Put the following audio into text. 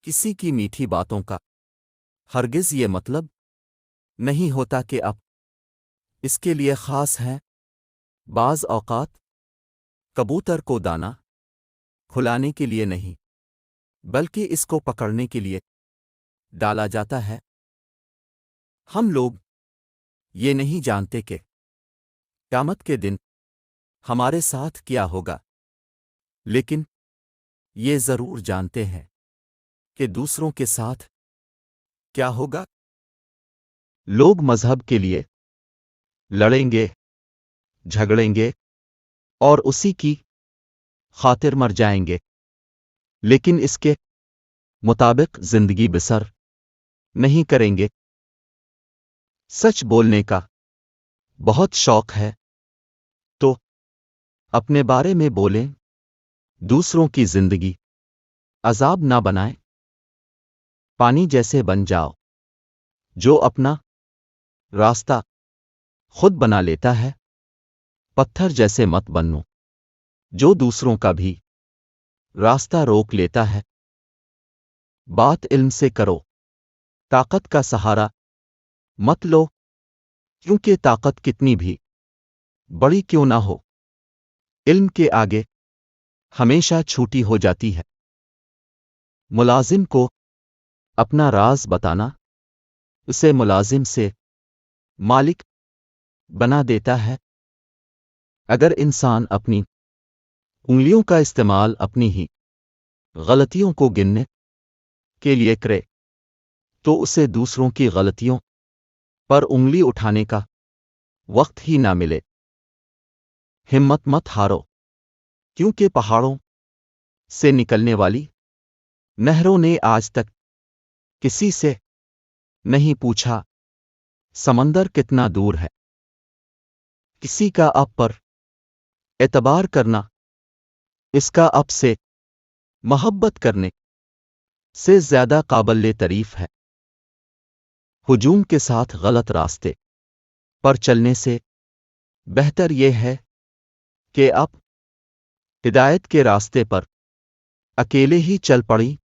کسی کی میٹھی باتوں کا ہرگز یہ مطلب نہیں ہوتا کہ اب اس کے لیے خاص ہیں۔ بعض اوقات کبوتر کو دانا کھلانے کے لیے نہیں بلکہ اس کو پکڑنے کے لیے ڈالا جاتا ہے۔ ہم لوگ یہ نہیں جانتے کہ قیامت کے دن ہمارے ساتھ کیا ہوگا، لیکن یہ ضرور جانتے ہیں کہ دوسروں کے ساتھ کیا ہوگا۔ لوگ مذہب کے لیے لڑیں گے، جھگڑیں گے اور اسی کی خاطر مر جائیں گے، لیکن اس کے مطابق زندگی بسر نہیں کریں گے۔ سچ بولنے کا بہت شوق ہے تو اپنے بارے میں بولیں، دوسروں کی زندگی عذاب نہ بنائیں۔ پانی جیسے بن جاؤ جو اپنا راستہ خود بنا لیتا ہے، پتھر جیسے مت بنو جو دوسروں کا بھی راستہ روک لیتا ہے۔ بات علم سے کرو، طاقت کا سہارا مت لو، کیونکہ طاقت کتنی بھی بڑی کیوں نہ ہو، علم کے آگے ہمیشہ چھوٹی ہو جاتی ہے۔ ملازم کو اپنا راز بتانا اسے ملازم سے مالک بنا دیتا ہے۔ اگر انسان اپنی انگلیوں کا استعمال اپنی ہی غلطیوں کو گننے کے لیے کرے تو اسے دوسروں کی غلطیوں پر انگلی اٹھانے کا وقت ہی نہ ملے۔ ہمت مت ہارو، کیونکہ پہاڑوں سے نکلنے والی نہروں نے آج تک کسی سے نہیں پوچھا سمندر کتنا دور ہے۔ کسی کا اب پر اعتبار کرنا اس کا اب سے محبت کرنے سے زیادہ قابل تعریف ہے۔ ہجوم کے ساتھ غلط راستے پر چلنے سے بہتر یہ ہے کہ اب ہدایت کے راستے پر اکیلے ہی چل پڑی۔